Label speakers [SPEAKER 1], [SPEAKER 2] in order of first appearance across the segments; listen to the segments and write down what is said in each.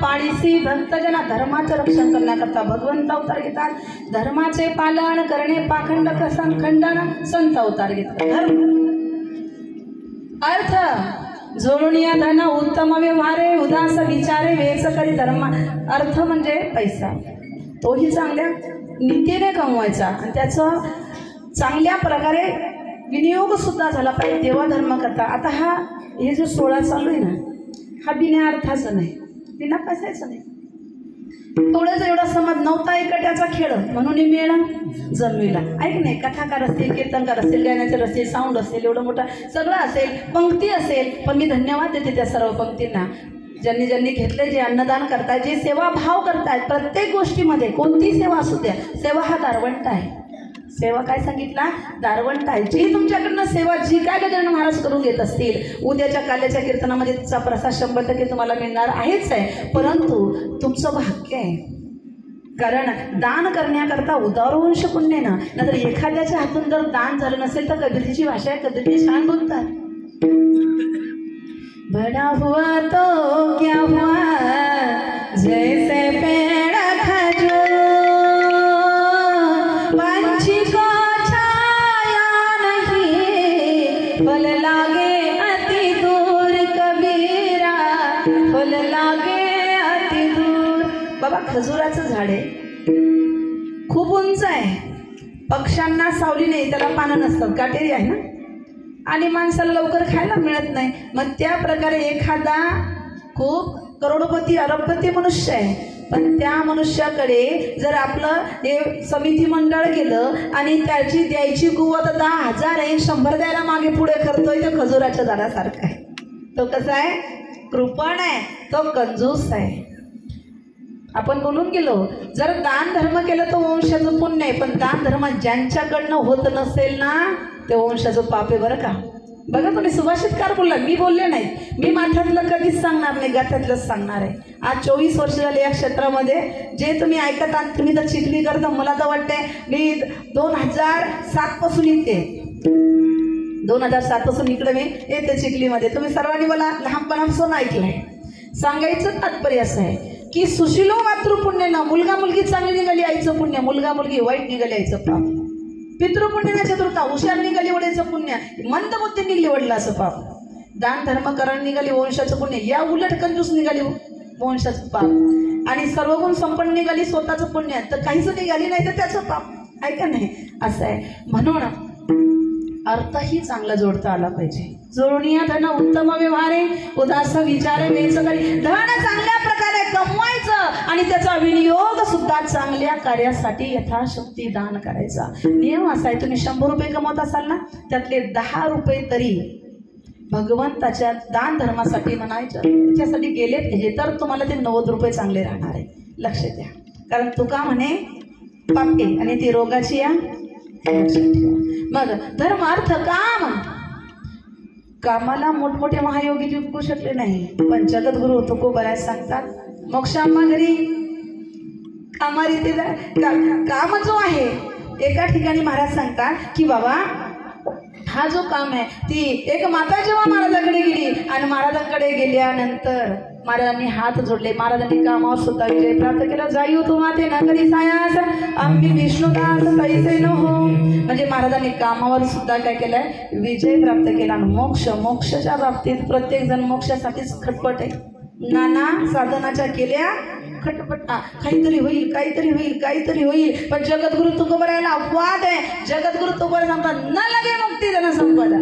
[SPEAKER 1] पाळीसी भक्तजना धर्माचं रक्षण करण्याकरता भगवंत अवतार घेतात. धर्माचे पालन करणे पाखंड खंडन संत अवतार घेतात. धर्म अर्थ जोडुनिया धन उत्तम व्यवहारे उदास विचारे वेच करी धर्म. अर्थ म्हणजे पैसा, तोही चांगल्या नीतीने कमवायचा आणि त्याचं चांगल्या प्रकारे विनियोग सुद्धा झाला पाहिजे देवा धर्म करता. आता हे जो 16 चालू आहे ना, हा बिना अर्थाचा नाही, बिना पैशाचा नाही. थोडंच एवढा समज नव्हता एकट्याचा खेळ म्हणून मेळ जमविला. ऐक नाही, कथाकार असतील, कीर्तनकार असतील, गाण्याचे असतील, साऊंड असेल, एवढं मोठं सगळं असेल, पंक्ती असेल, पण मी धन्यवाद देते त्या सर्व पंक्तींना. ज्यांनी ज्यांनी घेतले, जे अन्नदान करतायत, जे सेवा भाव करतायत, प्रत्येक गोष्टीमध्ये कोणती सेवा असू द्या, सेवा हा दारवंट आहे. सेवा काय सांगितला? दारवंट आहे. जी तुमच्याकडनं सेवा जी काय गजानन महाराज करून घेत असतील, उद्याच्या काल्याच्या कीर्तनामध्ये तिचा प्रसाद 100% तुम्हाला मिळणार आहेच आहे. परंतु तुमचं भाग्य आहे, कारण दान करण्याकरता उदारवंश पुण्य ना. नंतर एखाद्याच्या हातून जर दान झालं नसेल तर कबीरची भाषा आहे, कबीर छान बोलतात. बड़ा हुआ तो क्या हुआ जैसे पेड़ खजूर, पंछी को छाया नहीं, फल लागे अति दूर कबीरा, फल लागे अति दूर. बाबा खजुराचं झाड आहे, खूप उंच आहे, पक्ष्यांना सावली नाही, त्याला पानं नसतात, काटेरी आहे ना, आणि माणसाला लवकर खायला मिळत नाही. मग त्या प्रकारे एखादा खूप करोडपती अरबपती मनुष्य आहे, पण त्या मनुष्याकडे जर आपलं हे समिती मंडळ गेलं आणि त्याची द्यायची कुवत 10,000 आहे, 100 द्यायला मागे पुढे करतोय, तो खजुराच्या झाडासारखा आहे. तो कसा आहे? कृपण आहे, तो कंजूस आहे. आपण बोलून गेलो, जर दान धर्म केलं तर वंशाचं पुण्य आहे, पण दान धर्म ज्यांच्याकडनं होत नसेल ना, ते वंशाचं पाप आहे बरं का. बघा, तुम्ही सुभाषितकार बोलला, मी बोलले नाही. मी माथ्यातलं कधीच सांगणार नाही, गाथ्यातलंच सांगणार आहे. आज 24 वर्ष झाले या क्षेत्रामध्ये. जे तुम्ही ऐकत आहात, तुम्ही तर चिखली करता, मला तर वाटतंय मी 2007 पासून येते, 2007 पासून इकडे मी येते चिखलीमध्ये. तुम्ही सर्वांनी मला लहानपणापासून ऐकलंय. सांगायचं तात्पर्य असं आहे की सुशिलो मातृपुण्य ना, मुलगा मुलगी चांगली निघाली आईचं पुण्य, मुलगा मुलगी वाईट निघाली आईचं पाप. पितृपुण्य ना चतुर्था, हुशार निघाली वडीचं पुण्य, मंद बुद्धी निघाली वडिलाचं पाप. दान धर्म करण निघाली वंशाचं पुण्य, या उलट कंजूस निघाली वंशाचं पाप. आणि सर्वगुण संपन्न निघाली स्वतःचं पुण्य, तर काहीच निघाली नाही तर त्याचं पाप आहे का नाही, असं आहे. म्हणून अर्थही चांगला जोडता आला पाहिजे. जोडणीया धन उत्तम व्यवहारे उदास विचारे वेच करी. धन चांगल्या प्रकारे कमवायचं आणि त्याचा विनियोग सुद्धा चांगल्या कार्यासाठी यथाशक्ती दान करायचा. नियम असा आहे, तुम्ही 100 रुपये कमवत असाल ना, त्यातले 10 रुपये तरी भगवंताच्या दान धर्मासाठी म्हणायचं, त्याच्यासाठी गेले पाहिजे, तर तुम्हाला ते 90 रुपये चांगले राहणार आहे. लक्ष द्या, कारण तुका म्हणे पापे आणि ती रोगाची या. मग धर्म अर्थ काम, कामाला मोठमोठे महायोगी जिंकू शकले नाही, पण जगद्गुरु तुकोबराय सांगतात मोक्षाम्मा घरी कामारी ते काम जो आहे एका ठिकाणी महाराज सांगतात की बाबा हा जो काम आहे ती एक माता जेव्हा महाराजांकडे गेली आणि महाराजांकडे गेल्यानंतर महाराजांनी हात जोडले, महाराजांनी कामावर सुद्धा विजय प्राप्त केला. जाई तू माते नगरी सायास आम्ही विष्णुदास तैसे न हो. म्हणजे महाराजांनी कामावर सुद्धा काय केलंय, विजय प्राप्त केला. मोक्षाच्या बाबतीत प्रत्येक जण मोक्षासाठीच खटपट आहे. नाना साधनाच्या केल्या खटपटा, काहीतरी होईल काहीतरी होईल काहीतरी होईल. पण जगद्गुरु तुकोबरायला अपवाद आहे. जगद्गुरु तुकोबर सांगतात न लगे मुक्ती जन संपदा,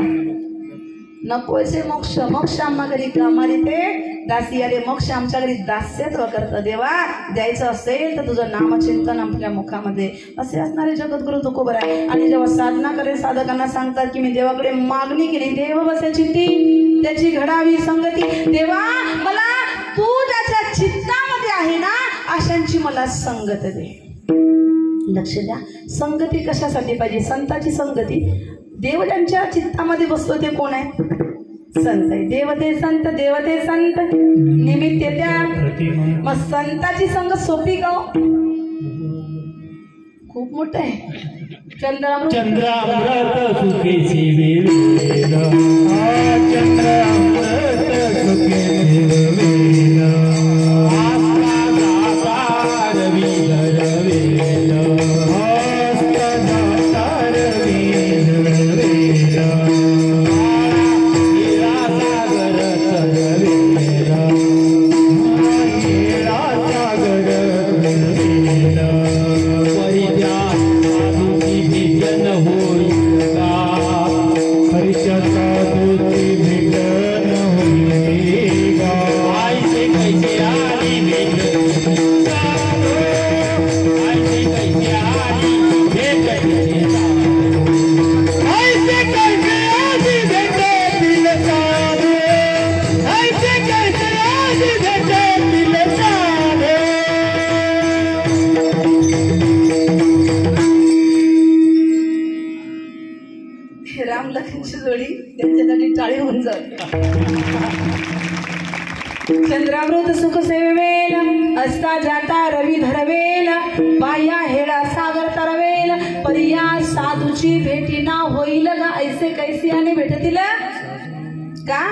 [SPEAKER 1] नकोयसे मोक्ष. मोक्ष आम्हा घरी कामारी ते दासी अरे मोक्ष आमच्या घरी दास्यत्व करतं. देवा द्यायचं असेल तर तुझं नामचिंतन आपल्या मुखामध्ये, असे असणारे जगद्गुरु तुकोबर आहे. आणि जेव्हा साधना करेल साधकांना सांगतात की मी देवाकडे मागणी केली, देव बसायची ती त्याची घडावी संगती. देवा मला तू ज्याच्या चित्तामध्ये आहे ना अशांची मला संगत दे. लक्ष द्या, संगती कशासाठी पाहिजे? संताची संगती. देव ज्यांच्या चित्तामध्ये बसतो ते कोण आहे? संत आहे. देवते संत, देवते संत निमित्त त्या. मग संताची संगत सोपी का? खूप मोठं आहे. चंद्रामृत सुखेची वेला, चंद्रामृत सुखेची वेला, चंद्रामृत सुख सेवेल असता जाता रवी धरवेल, बाया हेडा सागर तरवेल, परिया साधूची भेटी ना होईल गा. ऐसे कैसी आणि भेटतील का?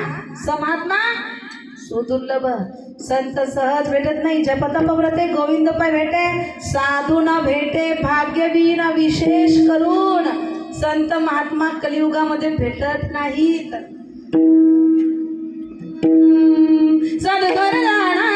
[SPEAKER 1] समात्मा सुदुर्लभ. संत सहज भेटत नाही. जपतपव्रते गोविंद पाय भेटे, साधू न भेटे भाग्यवीन विशेष करून. संत महात्मा कलियुगामध्ये भेटत नाहीत. सद्गुर जाना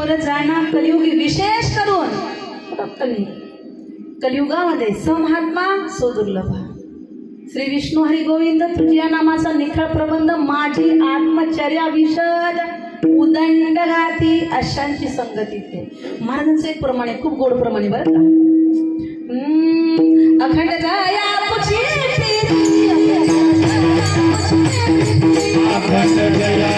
[SPEAKER 1] बोलत जाणार कलियुगी विशेष करून कलियुगामध्ये समहात्मा सो दुर्लभ. श्री विष्णू हरी गोविंद तुझ्या नामाचा निखळ प्रबंध माझी आत्मचर्या विशद उदंड गाती अशांची संगती ते. महाराजांचं एक प्रमाणे खूप गोड प्रमाणे बरं का. अखंड जाया तुझी अखंड जया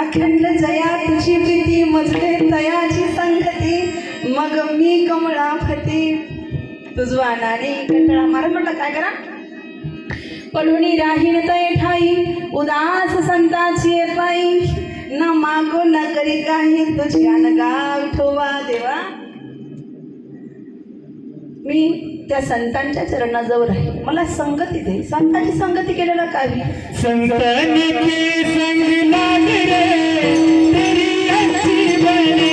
[SPEAKER 1] अखंड जया तुझी प्रीती मजले तयाची संगती मग मी कमळा फती तुझवानाने कंटाळा मारत म्हटलं काय करा पडून राहीन तय ठाई उदास संताची पायी न मागो न करी काही तुझ्या न गाव ठोवा देवा. मी त्या संतांच्या चरणाजवळ आहे मला संगती दे. संतांची संगती केलेला काय
[SPEAKER 2] संतांनी की संग लाग रे तेरी अच्छी बने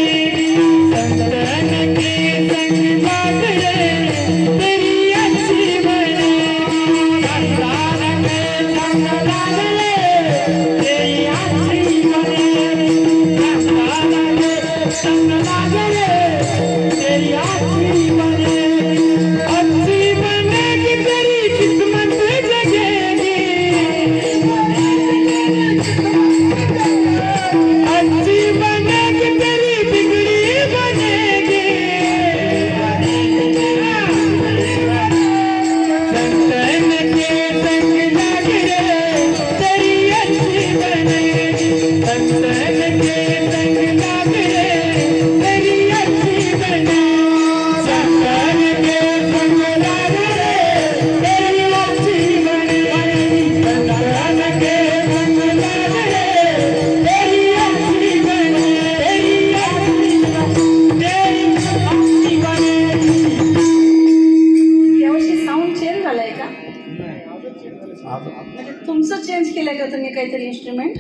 [SPEAKER 2] संतांनी की संग लाग रे तेरी अच्छी बने संतान के संग लाग रे तेरी अच्छी बने संतान के संग लाग रे तेरी अच्छी बने
[SPEAKER 1] तुमचं चेंज केलंय का तुम्ही काहीतरी इन्स्ट्रुमेंट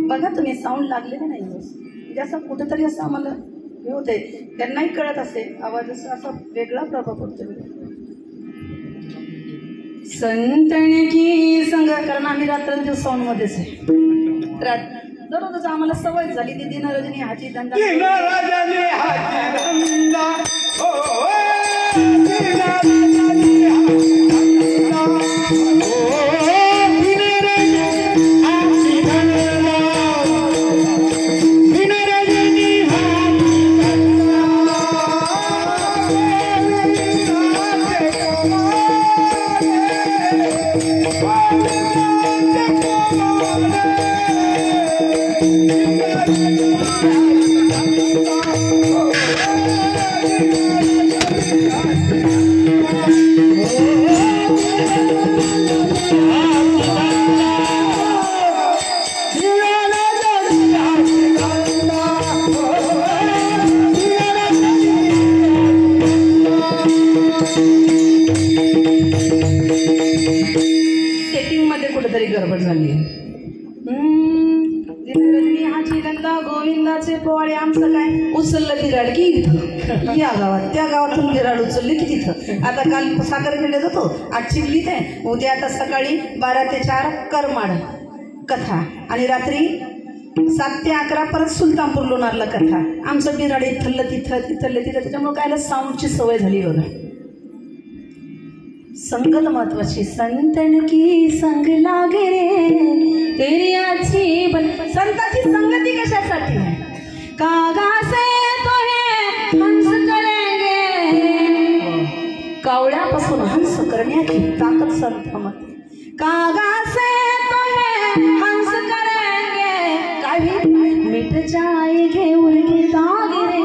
[SPEAKER 1] बघा तुम्ही साऊंड लागलेला नाही म्हणजे असं कुठेतरी असं आम्हाला हे होतंय त्यांनाही कळत असेल आवाज असा वेगळा प्रभाव पडतो. संतन की संग कारण आम्ही रात्रंदिवस साऊंड मध्येच आहे दररोज आम्हाला सवय झाली ती दिन रजनी हाची धंदा या गावात त्या गावातून विराड उचलली की तिथं आता काल साखरखेड्यात होतो आज चिखलीत आहे उद्या आता सकाळी 12 ते 4 करमाड कथा आणि रात्री 7 ते 11 परत सुलतानपूर लोणारला कथा आमचं बिराड इथलं तिथं त्याच्यामुळे कायला साऊंडची सवय झाली बघा संगत महत्वाची संतन की संग लागे रे तेरी अच्छी संताची संगती कशासाठी आहे कागा से तो है हंस करेंगे कावळ्यापासून हंस करण्याची ताकद संतामध्ये कागा से तो है हंस करेंगे काय भी मिट जाएंगे उनके दाग रे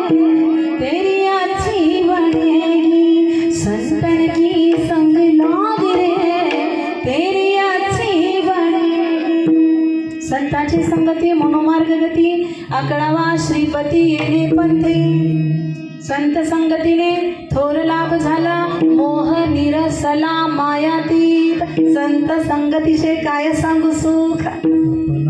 [SPEAKER 1] तेरी अच्छी बनेगी संतन की संग लाग रे तेरी अच्छी बनेगी संताची संगती मनोमार्ग गती 11वा श्रीपती येणे पंथे संत संगतीने थोर लाभ झाला मोह निरसला मायातीत संत संगतीचे काय सांगू सुख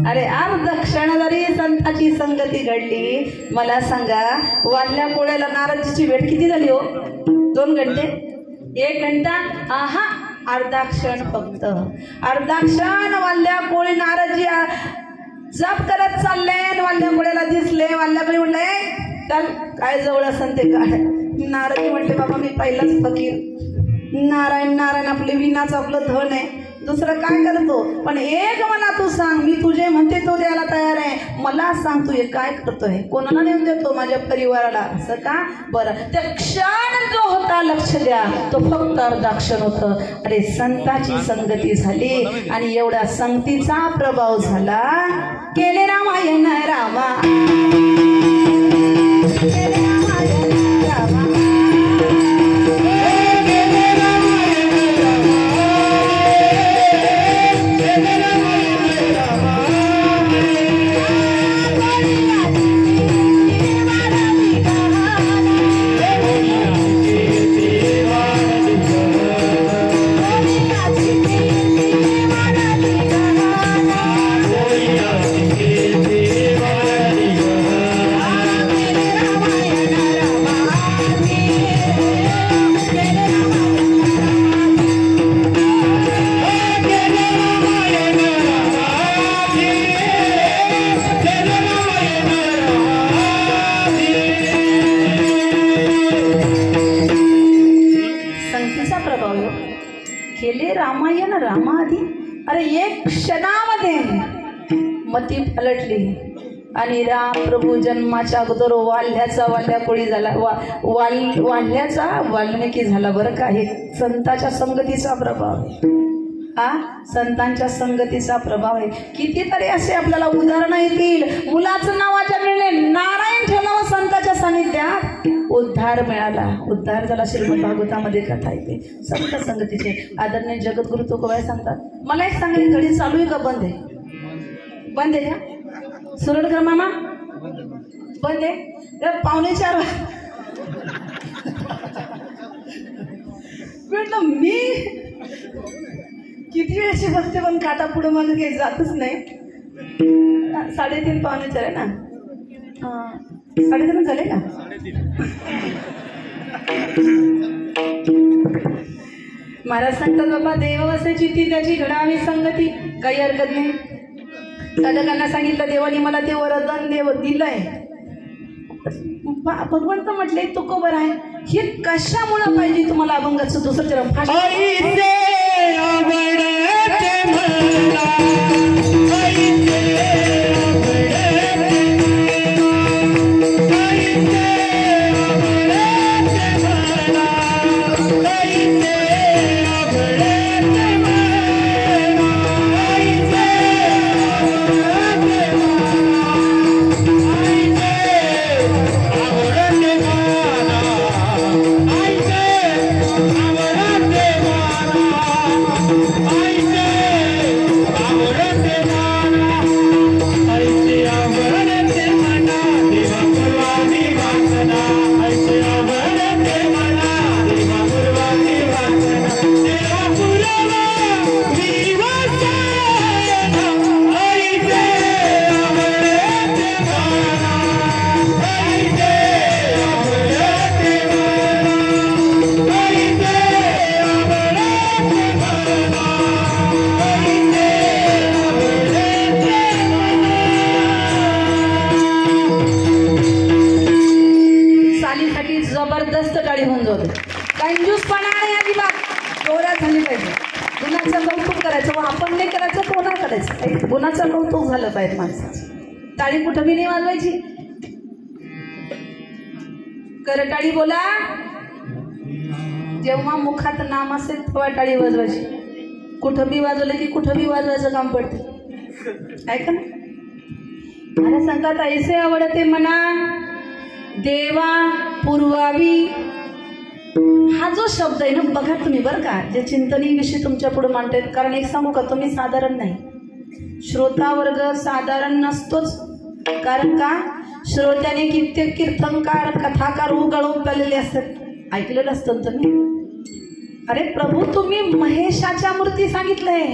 [SPEAKER 1] अरे अर्ध क्षण जरी संताची संगती घडली मला सांगा वाल्या कोळ्याला नारदची भेट किती झाली हो 2 घंटे 1 घंटा आहा अर्धा क्षण फक्त अर्धा क्षण वाल्या कोळी नारदजी जप करत चालले वाल्या कोळ्याला दिसले वाल्याकडे म्हणले चल काय जवळ असेल ते काय नारद म्हणले बाबा मी पहिलाच फकीर नारायण नारायण आपले विनाच आपलं धन आहे दुसरं काय करतो पण एक मला तू सांग मी तुझे म्हणते तो द्यायला तयार आहे मला सांग तू हे काय करतोय कोणाला नेऊन देतो माझ्या परिवाराला असं का बरं ते क्षण जो होता लक्ष द्या तो फक्त अर्धा क्षण होतं अरे संताची संगती झाली आणि एवढा संगतीचा प्रभाव झाला केले रामायण रामा केले रामायण रामा रामायण रामाआधी अरे एक क्षणामध्ये मती पलटली आणि राम प्रभू जन्माच्या अगोदर वाल्या कोळी झाला वाल्याचा वाल्मिकी झाला बरं का हे संताच्या संगतीचा प्रभाव हा संतांच्या संगतीचा प्रभाव आहे कितीतरी असे आपल्याला उदाहरणं येतील मुलाचं नावाच्या मिळणे नारायण ठेवलं संताच्या सानिध्यात उद्धार मिळाला उद्धार झाला श्रीमद भागवतामध्ये कथा येते संत संगतीचे आदरणीय जगद्गुरु तुकोबाई सांगतात मला एक सांगा घडी चालू आहे का बंद आहे बंद आहे का सुरडकर मामा बंद आहे 3:45 म्हटलं मी किती वेळची बघते पण काटा पुढे मागे काही जातच नाही 3:30 पावणे 4 आहे ना 3:30 झाले का महाराज सांगतात बाबा देववसे चित्ती त्याची घडावी संगती काही हरकत नाही साधकांना सांगितलं देवानी मला ते वरदान दिलंय भगवंत म्हटले तुकोबर आहे हे कशामुळे पाहिजे तुम्हाला अभंगाचं दुसरं चरण
[SPEAKER 2] I
[SPEAKER 1] मस्त टाळी होऊन जाते. कंजूसपणा नाही अजिबात, जोरात झाली पाहिजे. गुणाचं कौतुक करायचं, व आपण नाही करायचं, कोणा करायचं, गुणाचं कौतुक झालं पाहिजे माणसाचं. टाळी कुठं बी नाही वाजवायची. करटाळी बोला. जेव्हा मुखात नाम असेल तेव्हा टाळी वाजवायची. कुठं बी वाजवलं की कुठं बी वाजवायचं काम पडते. ऐका ना, मला सांगतात ऐसे आवडते मना देवा पुरवावी. हा जो शब्द आहे ना, बघा तुम्ही बरं का, जे चिंतनीविषयी तुमच्या पुढे मांडतायत. कारण एक सांगू का, तुम्ही साधारण नाही, श्रोता वर्ग साधारण नसतोच. कारण का, श्रोत्याने कित्येक कीर्तनकार कथाकार उगाळून पेलेले असतात. ऐकलेलं असतं तुम्ही. अरे प्रभू, तुम्ही महेशाच्या मूर्ती सांगितलंय,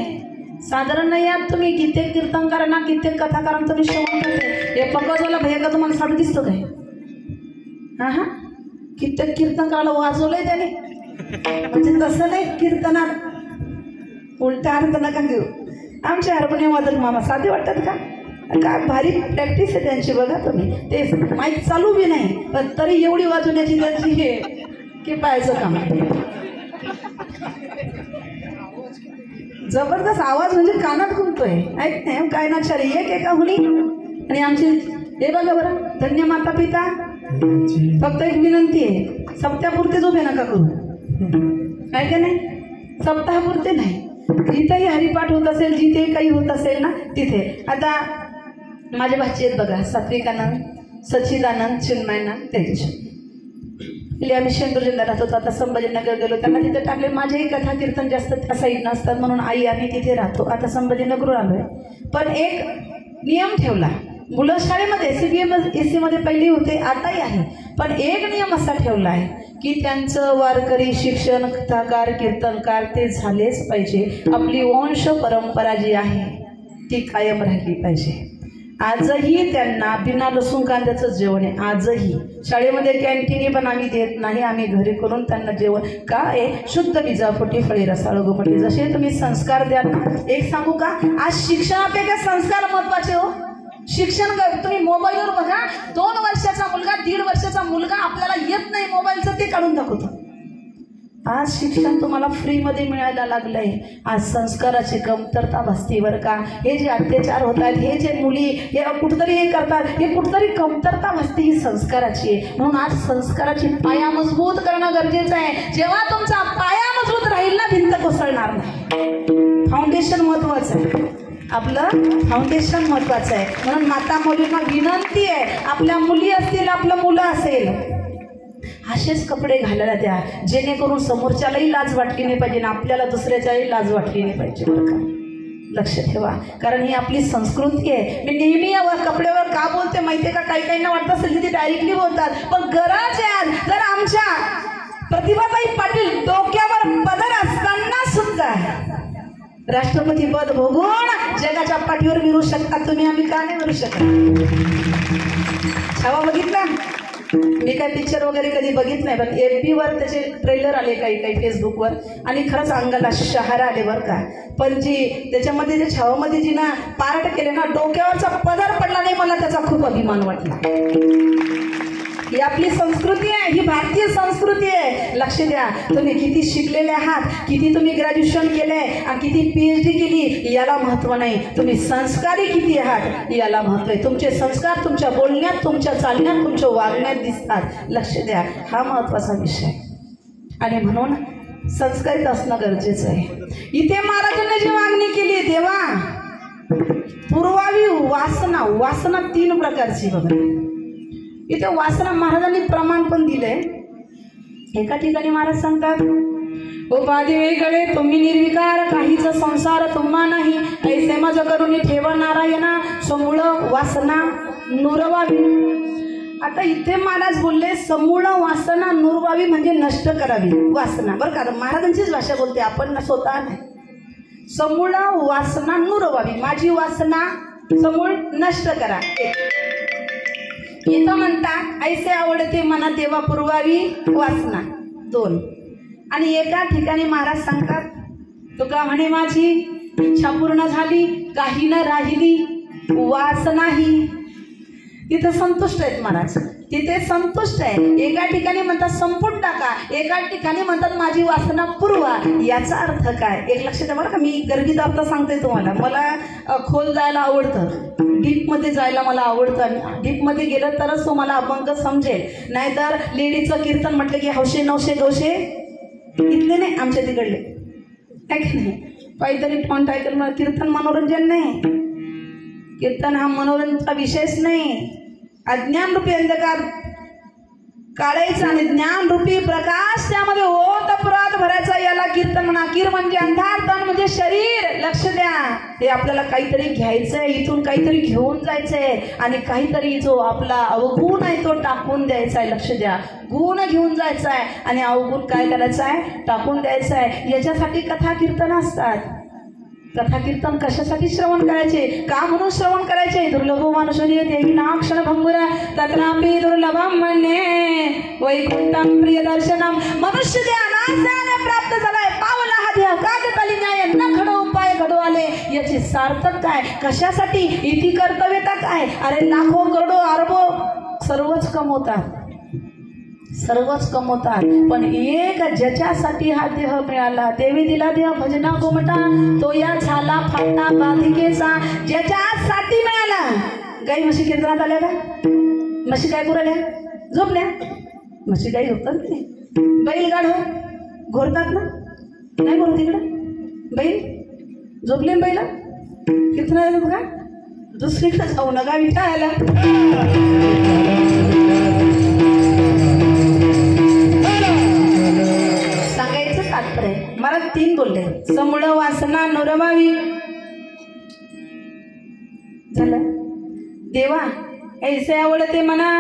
[SPEAKER 1] साधारण नाही आहात तुम्ही. कित्येक कीर्तनकारांना कित्येक कथाकारांना तुम्ही श्रवण करते. हे पकवाजवाला भैया का तुम्हाला साधू दिसतो काय? हा हा, कित्येक कीर्तनकाराला वाजवलंय त्याने, म्हणजे तसं नाही कीर्तनात उलटा अर्थ नका घेऊ. आमचे हार्मोनियम वादक मामा साधे वाटतात का? काय भारी प्रॅक्टिस आहे त्यांची, बघा तुम्ही. ते माईक चालू बी नाही, पण तरी एवढी वाजवण्याची त्यांची हे की पाहायचं काम. जबरदस्त आवाज, म्हणजे कानात घुमतोय. ऐक नाही काय नाचारी एक एका हुनी. आणि आमचे हे बघा बरं, धन्य माता पिता. फक्त एक विनंती आहे, सप्त्यापुरतेच उभे नका करू. काय का नाही, सप्ताहापुरते नाही. जिथेही हरिपाठ होत असेल, जिथे काही होत असेल ना तिथे. आता माझे भाची आहेत बघा, सात्विकानंद, सच्चिदानंद, चिन्मयानंद, तेज. पहिले आम्ही शेंदूर जिल्हा राहत होतो, आता संभाजीनगर गेलो, त्यांना तिथे टाकले. माझेही कथा कीर्तन जास्त त्या साईड नसतात म्हणून आई आम्ही तिथे राहतो. आता संभाजीनगर आलोय. पण एक नियम ठेवला, मुलं शाळेमध्ये CBSE मध्ये पहिली होते, आताही आहे. पण एक नियम असा ठेवला आहे की त्यांचं वारकरी शिक्षण, कथाकार, कीर्तनकार ते झालेच पाहिजे. आपली वंश परंपरा जी आहे ती कायम राहिली पाहिजे. आजही त्यांना बिना लसूण कांद्याचं जेवण आहे. आजही शाळेमध्ये कॅन्टीन पण आम्ही देत नाही, आम्ही घरी करून त्यांना जेवण. का आहे, शुद्ध बीजापोटी फळे रसाळ गोमटी. जसे तुम्ही संस्कार द्या. एक सांगू का, आज शिक्षणापेक्षा संस्कार महत्वाचे हो. शिक्षण तुम्ही मोबाईलवर बघा, 2 वर्षाचा मुलगा, 1.5 वर्षाचा मुलगा आपल्याला येत नाही मोबाईलचं, ते काढून दाखवतो. आज शिक्षण तुम्हाला फ्रीमध्ये मिळायला लागलंय. आज संस्काराची कमतरता भासते बरं का. हे जे अत्याचार होत आहेत, हे जे मुली हे कुठंतरी हे करतात, हे कुठंतरी कमतरता भासते ही संस्काराची आहे. म्हणून आज संस्काराची पाया मजबूत करणं गरजेचं आहे. जेव्हा तुमचा पाया मजबूत राहील ना, भिंत कोसळणार नाही. फाउंडेशन महत्वाचं आहे, आपलं फाउंडेशन महत्वाचं आहे. म्हणून माता मुलींना विनंती आहे, आपल्या मुली असतील, आपलं मुलं असेल, असेच कपडे घालायला द्या, जेणेकरून समोरच्यालाही लाज वाटली नाही पाहिजे ना आपल्याला दुसऱ्याच्याही लाज वाटली नाही पाहिजे बरं का. लक्ष ठेवा, कारण ही आपली संस्कृती आहे. मी नेहमी या कपड्यावर का बोलते माहिती आहे का, काही काहींना वाटत असेल की ते डायरेक्टली बोलतात, पण गरज आहे. जर आमच्या प्रतिभाताई पाटील डोक्यावर पदर असताना सुद्धा राष्ट्रपती पद भोगून जगाच्या पाठीवर विरू शकता तुम्ही, आम्ही का नाही विरू शकत? छावा बघितला? मी काय पिक्चर वगैरे कधी बघित नाही, पण FB वर त्याचे ट्रेलर आले काही फेसबुकवर, आणि खरंच अंगाला शहारा आले बरं का. पण जी त्याच्यामध्ये जे छावामध्ये जी ना पार्ट केले ना, डोक्यावरचा पदर पडला नाही, मला त्याचा खूप अभिमान वाटला. ही आपली संस्कृती आहे, ही भारतीय संस्कृती आहे. लक्ष द्या, तुम्ही किती शिकलेले आहात, किती तुम्ही ग्रॅज्युएशन केलंय आणि किती PhD केली याला महत्व नाही, तुम्ही संस्कारी किती आहात याला महत्व आहे. तुमचे संस्कार तुमच्या बोलण्यात, तुमच्या चालण्यात, तुमच्या वागण्यात दिसतात. लक्ष द्या, हा महत्वाचा विषय. आणि म्हणून संस्कारित असणं गरजेचं आहे. इथे महाराजांनी जी मागणी केली, देवा पुरवावी वासना. वासना 3 प्रकारची बघा. इथे वासना महाराजांनी प्रमाण पण दिलंय. एका ठिकाणी महाराज सांगतात, उपाधी वेगळे तुम्ही निर्विकार, काहीच संसार तुम्हा नाही, ऐसे मज करून ठेवा नारायणा, समूळ वासना नुरवावी. आता इथे महाराज बोलले समूळ वासना नुरवावी म्हणजे नष्ट करावी वासना, बरं का. महाराजांचीच भाषा बोलते, आपण स्वतः नाही. समूळ वासना नुरवावी, माझी वासना समूळ नष्ट करा. इथं म्हणतात ऐसे आवडते मना देवा पुरवावी वासना 2. आणि एका ठिकाणी महाराज सांगतात, तुका म्हणे माझी इच्छा पूर्ण झाली, काही न राहिली वासनाही. तिथं संतुष्ट आहेत महाराज. तिथे संतुष्ट आहे. एका ठिकाणी म्हणतात संपून टाका, एका ठिकाणी म्हणतात माझी वासना पुरवा. याचा अर्थ काय एक लक्षात द्या बरं का. मी गर्दीत आता सांगते तुम्हाला, मला खोल जायला आवडतं, डीपमध्ये जायला मला आवडतं. डीपमध्ये गेलं तरच तुम्हाला अभंग समजेल. नाहीतर लेडीचं कीर्तन म्हटलं की हौशे नवशे गवशे इथले नाही, आमच्या तिकडले आहे की नाही. काहीतरी टॉन्ट ऐकलं. कीर्तन मनोरंजन नाही, कीर्तन हा मनोरंजनाचा विषयच नाही. अज्ञानरूपी अंधकार काढायचा आणि ज्ञानरूपी प्रकाश त्यामध्ये ओतप्रोत भरायचा, याला कीर्तन म्हणा. कीर म्हणजे अंधार, तन म्हणजे शरीर. लक्ष द्या, हे आपल्याला काहीतरी घ्यायचंय, इथून काहीतरी घेऊन जायचंय आणि काहीतरी जो आपला अवगुण आहे तो टाकून द्यायचा आहे. लक्ष द्या, गुण घेऊन जायचा आहे आणि अवगुण काय करायचं आहे, टाकून द्यायचं आहे. याच्यासाठी कथा कीर्तन असतात. कथा कीर्तन कशासाठी श्रवण करायचे, का म्हणून श्रवण करायचे. दुर्लभ मानुषरी देवी नाक्षण भंगुरा तत्रापि दुर्लभम म्हणणे वैकुंठम प्रिय दर्शनम. मनुष्य ध्यानाने प्राप्त झालाय, पावला हा देह का देताली न्याय न घडो उपाय घडो आले. याची सार्थक काय, कशासाठी, इति कर्तव्यता काय. अरे लाखो करोडो अरबो सर्वच कमवतात, सर्वच कमवतात, पण एक ज्याच्यासाठी हा देह मिळाला, देवी दिला देह भजना गोमटा, तो या झाला फाटा बाधिकेचा. ज्याच्यासाठी मिळाला. गाई म्हशी कीर्तनात आल्या का, म्हशी काय करू आल्या, झोपल्या. म्हशी गाई झोपतात की नाही. बैल गाढ हो घोरतात ना, नाही बोलत तिकडं. बैल झोपले बैला कीर्तनात बघा. दुसरीकडे जाऊ नका विचारायला. मला 3 बोलले. समूळ वासना नोरमावी झालं. देवा ऐसे आवडते मना,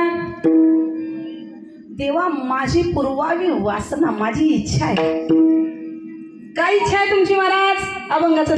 [SPEAKER 1] देवा माझी पुरवावी वासना, माझी इच्छा आहे. काय इच्छा आहे तुमची महाराज. अभंगाचं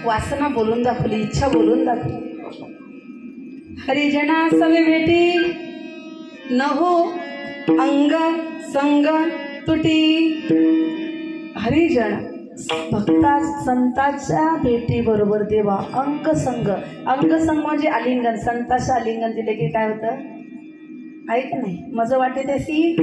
[SPEAKER 1] वासना बोलून दाखवली, इच्छा बोलून दाखवली. हरिजना सवे भेटी न हो अंग संग तुटी. हरिजन भक्ता संतांच्या भेटी बरोबर देवा अंग संग. अंगसंग म्हणजे आलिंगन. संतांचं आलिंगन दिले की काय होतं, ऐक नाही मज वाटे त्याशी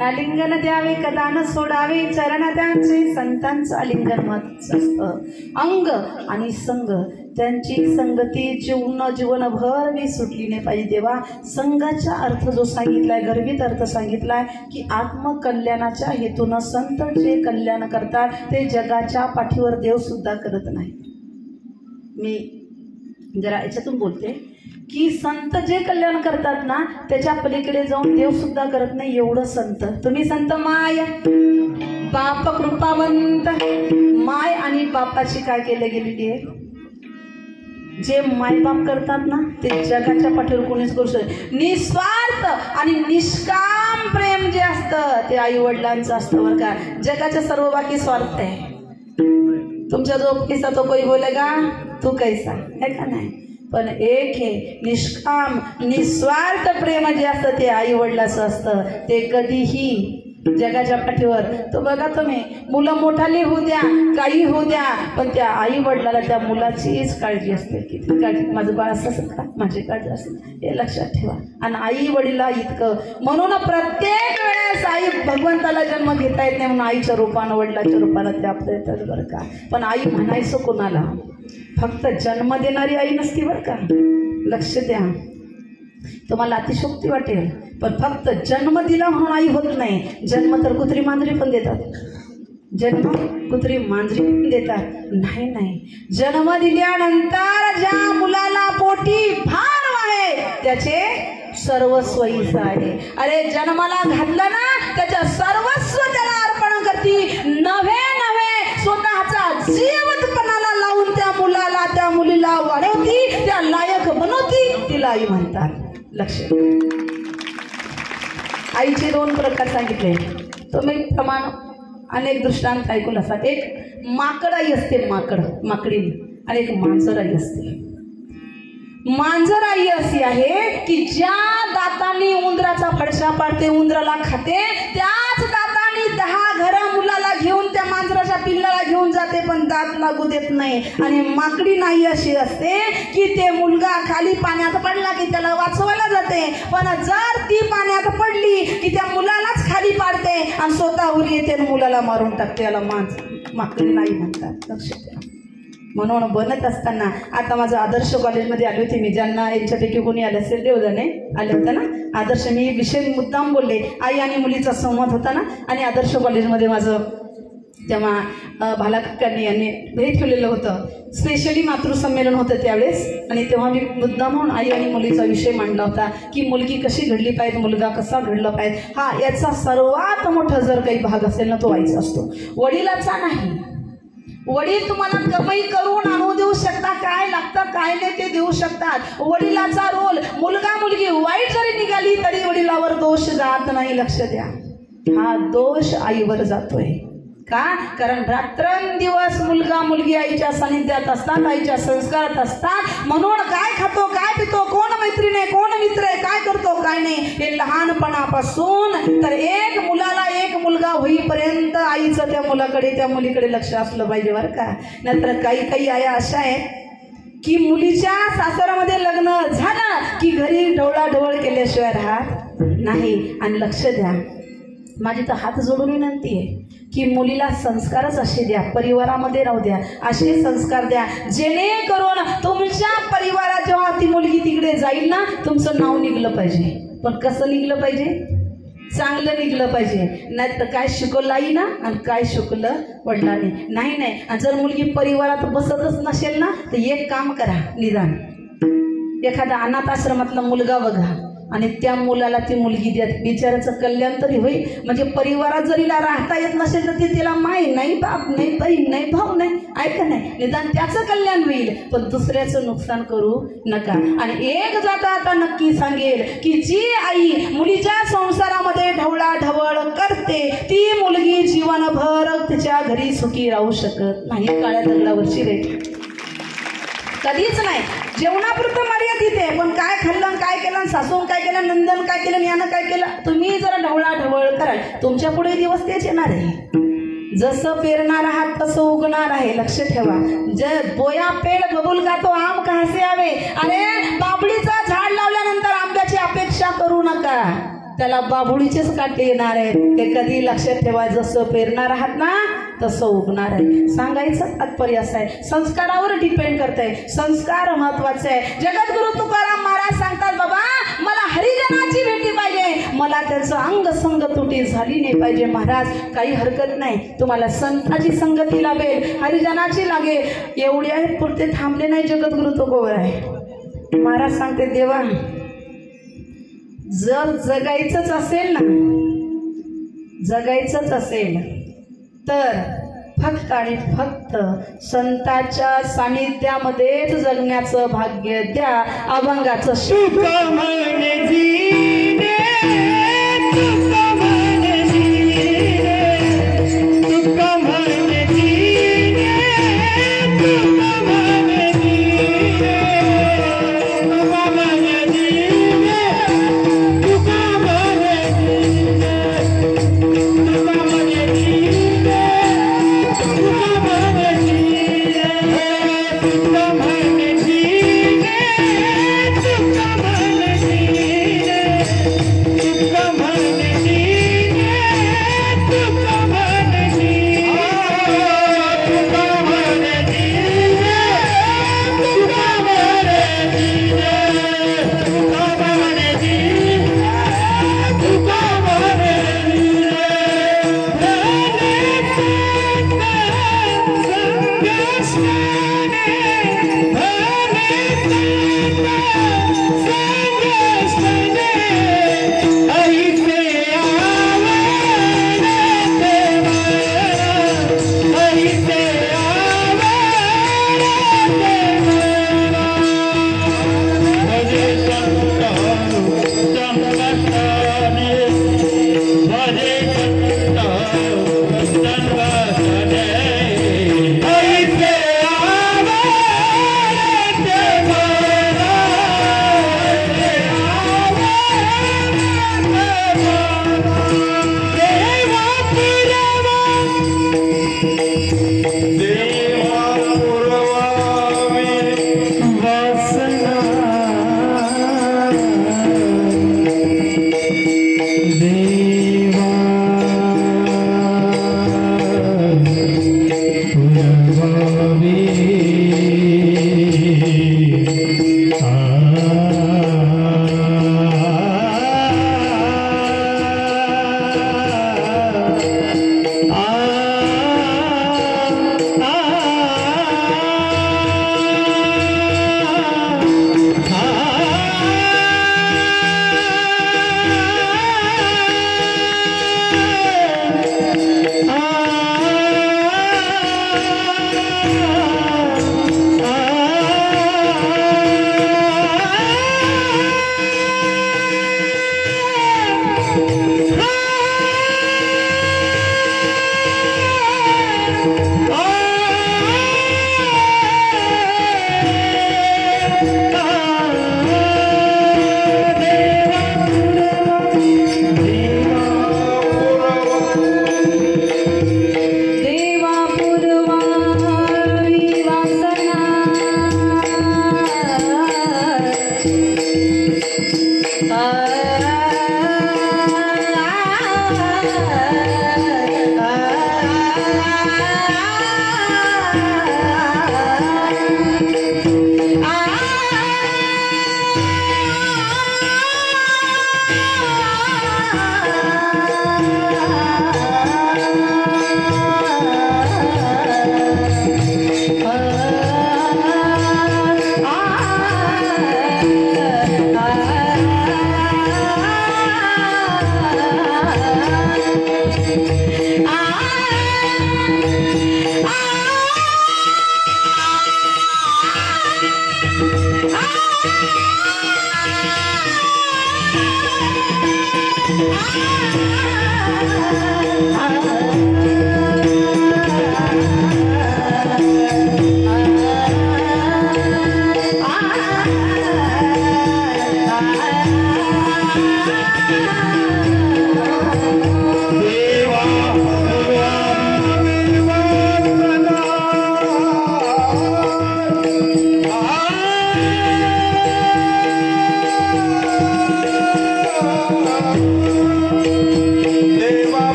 [SPEAKER 1] आलिंगन द्यावे, कदा न सोडावे चरण त्यांचे. संतांचं आलिंगन महत्वाचं असतं. अंग आणि संग, त्यांची संगती जीवनभर मी सुटली नाही पाहिजे. देवा संघाचा अर्थ जो सांगितलाय, गर्भित अर्थ सांगितलाय की आत्मकल्याणाच्या हेतून संत जे कल्याण करतात ते जगाच्या पाठीवर देव सुद्धा करत नाही. मी जरा याच्यातून बोलते की संत जे कल्याण करतात ना त्याच्या पलीकडे जाऊन देव सुद्धा करत नाही. एवढं संत. तुम्ही संत माय बाप कृपावंत. माय आणि बापाची काय केले गेलेली आहे. जे मायबाप करतात ना ते जगाच्या पाठीवर कोणीच करू शकत. निस्वार्थ आणि निष्काम प्रेम जे असतं ते आई वडिलांचं असतं बरं का. जगाच्या सर्व बाकी स्वार्थ आहे. तुमच्या जो कैसा तो कोई बोलेगा तू कैसा है का नाही. पण एक हे निष्काम निस्वार्थ प्रेम जे असतं ते आई वडिलाचं असतं. ते कधीही जगाच्या पाठीवर. तो बघा तुम्ही, मुलं मोठाली होऊ द्या, काही होऊ द्या, पण त्या आई वडिलाला त्या मुलाचीच काळजी असते. किती काळजी, माझं बाळ असं का, माझी काळजी असेल, हे लक्षात ठेवा. आणि आई वडिला इतकं, म्हणून प्रत्येक वेळेस आई भगवंताला जन्म घेता येत नाही म्हणून आईच्या रूपानं, वडिलाच्या रूपानं ते आपल्या येतात बरं का. पण आई म्हणायचं कोणाला? फक्त जन्म देणारी आई नसती बरं का, लक्ष द्या. तुम्हाला अतिशोक्ती वाटेल, पण फक्त जन्म दिला म्हणून आई होत नाही. जन्म तर कुत्री मांजरी पण देतात, जन्म कुत्री मांजरी पण देतात. नाही नाही, जन्म दिल्यानंतर ज्या मुलाला पोटी भार आहे त्याचे सर्वस्व ईसा आहे. अरे जन्माला घातलं ना, त्याच्या सर्वस्व त्याला अर्पण करती. नव्हे नव्हे स्वतःचा जीव पणाला लावून त्या मुलाला, त्या मुलीला वाढवती, त्या लायक बनवती, तिला आई म्हणतात. लक्ष, आईचे दोन प्रकार सांगितले. तुम्ही प्रमाण अनेक दृष्टांत ऐकून असतात. एक माकड आई असते, माकडी, आणि एक मांजर आई असते. मांजर आई अशी आहे की ज्या दातांनी उंदराचा फडशा पाडते, उंदराला खाते, त्याच दातांनी 10 घरं मुलाला घेऊन त्या मांजराच्या पिल्लाला घेऊन जाते, पण दात लागू देत नाही. आणि माकडी नाही अशी असते की ते मुलगा खाली पाण्यात पडला की त्याला वाचवायला जाते, पण जर ती पाण्यात पडली की त्या मुलालाच खाली पाडते आणि स्वतःवर येते आणि मुलाला मारून टाकते. याला माकडी नाही म्हणतात. लक्ष द्या. म्हणून बनत असताना, आता माझं आदर्श कॉलेजमध्ये आले होते मी, ज्यांना यांच्यापैकी कोणी आले असेल देवजाने आले होते ना. आदर्श, मी विषय मुद्दाम बोलले, आई आणि मुलीचा संवाद होता ना. आणि आदर्श कॉलेजमध्ये माझं तेव्हा भालाकाकांनी यांनी हे ठेवलेलं होतं, स्पेशली मातृसंमेलन होतं त्यावेळेस. आणि तेव्हा मी मुद्दाम म्हणून आई आणि मुलीचा विषय मांडला होता की मुलगी कशी घडली पाहिजे, मुलगा कसा घडला पाहिजे. हा, याचा सर्वात मोठा जर काही भाग असेल ना, तो आईचा असतो, वडिलाचा नाही. वडील तुम्हाला कमाई करून आणू देऊ शकतात, काय लागतं काय नाही ते देऊ शकतात. वडिलाचा रोल, मुलगा मुलगी वाईट जरी निघाली तरी वडिलावर दोष जात नाही. लक्ष द्या, हा दोष आईवर जातोय. का? कारण रात्रंदिवस मुलगा मुलगी आईच्या सानिध्यात असतात, आईच्या संस्कारात असतात. म्हणून काय खातो, काय पितो, कोण मैत्रीण आहे, कोण मित्र आहे, काय करतो काय नाही, हे लहानपणापासून तर एक मुलाला एक मुलगा होईपर्यंत आईचं त्या मुलाकडे, त्या मुलीकडे लक्ष असलं पाहिजे बरं का. नंतर काही आया अशा आहेत की मुलीच्या सासरामध्ये लग्न झालं की घरी ढवळाढवळ केल्याशिवाय राहत नाही. आणि लक्ष द्या, माझी तर हात जोडून विनंती आहे की मुलीला संस्कारच असे द्या, परिवारामध्ये राहू द्या, असे संस्कार द्या जेणेकरून तुमच्या परिवारात जेव्हा ती मुलगी तिकडे जाईल ना, तुमचं नाव निघलं पाहिजे. पण कसं निघलं पाहिजे? चांगलं निघलं पाहिजे. नाही तर काय शिकवलं आई ना आणि काय शिकवलं वडिलांनी. नाही. आणि जर मुलगी परिवारात बसतच नसेल ना, तर एक काम करा, निदान एखादा अनाथ आश्रमातला मुलगा बघा आणि त्या मुलाला ती मुलगी द्या, बिचाराचं कल्याण तरी होईल. म्हणजे परिवारात जर हिला राहता येत नसेल तर ती तिला माय नाही, बाप नाही, बहीण नाही, भाऊ नाही, ऐका नाही, निदान त्याचं कल्याण होईल, पण दुसऱ्याचं नुकसान करू नका. आणि एक जाता आता नक्की सांगेल की जी आई मुलीच्या संसारामध्ये ढवळाढवळ करते ती मुलगी जीवनभर तिच्या घरी सुखी राहू शकत नाही. काळ्या दगडावरची रेट कधीच नाही. जेवणापुरतं मर्यादित आहे, पण काय खाल्लं, काय केलं, सासून काय केलं, नंदन काय केलं, यानं काय केलं, तुम्ही जरा ढवळाढवळ कराल, तुमच्या पुढे दिवस तेच येणार आहे. जसं पेरणार आहात तसं उगणार आहे. लक्ष ठेवा. बोया पेड़ बबूल का तो आम कहाँ से आवे. अरे बाबळीचं झाड लावल्यानंतर आंब्याची अपेक्षा करू नका, त्याला बाबुळीचेच काटे येणार आहेत. ते कधी लक्षात ठेवा. जसं पेरणार आहात ना तसं उगणार आहे. सांगायचं तात्पर्य असं आहे, संस्कारावर डिपेंड करत आहे. संस्कार महत्वाचे आहे. जगद्गुरु तुकाराम महाराज सांगतात, बाबा मला हरिजनाची भेटी पाहिजे, मला त्याचं अंग संग तुटी झाली नाही पाहिजे. महाराज काही हरकत नाही, तुम्हाला संताची संगती लागेल, हरिजनाची लागेल, एवढे आहेत पुरते थांबले नाही. जगद्गुरु तुकोबर आहे. महाराज सांगते, देवा जर जगायचंच असेल ना, जगायचंच असेल तर फक्त आणि फक्त संताच्या सानिध्यामध्येच जगण्याचं भाग्य द्या. अभंगाचं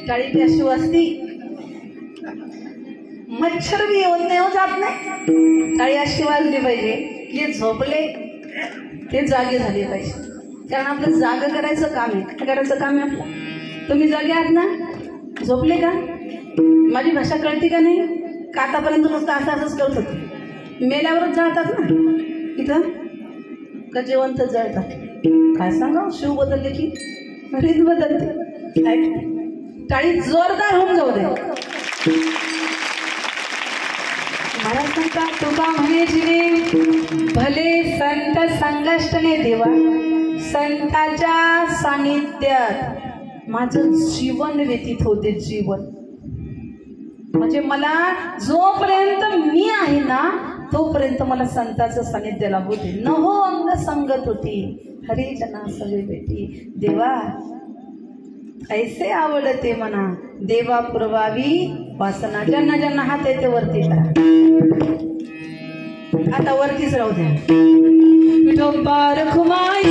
[SPEAKER 1] टाळी बी अशी वाजती, मच्छर बी येऊन नाही हो जात नाही. टाळी अशी वाजली पाहिजे की झोपले ते जागे झाले पाहिजे. कारण आपलं जाग करायचं काम आहे. काय करायचं काम आहे आपलं? तुम्ही जागे आहात ना? झोपले का? माझी भाषा कळते का नाही? का आतापर्यंत नुसतं असंच करत होते. मेल्यावरच जळतात ना इथं का जेवंत जळतात? काय सांगा, शिव बदलले की रीत बदलते. टाळी जोरदार होऊन जाऊ दे. महाराज म्हणतात तुका म्हणे जीवे भले संत संगष्टने देवा. संताच्या सानिध्यात माझं जीवन व्यतीत होते. जीवन म्हणजे मला जोपर्यंत मी आहे ना तोपर्यंत मला संताचं सानिध्य लाभते. नहो अंग संगत होती हरी जना सवे बेटी. देवा ऐसे आवडते मना देवा पुरवावी वासना. ज्यांना ज्यांना हात येते वरती करा. आता वरतीच राहू द्या. विठोबा रखुमाई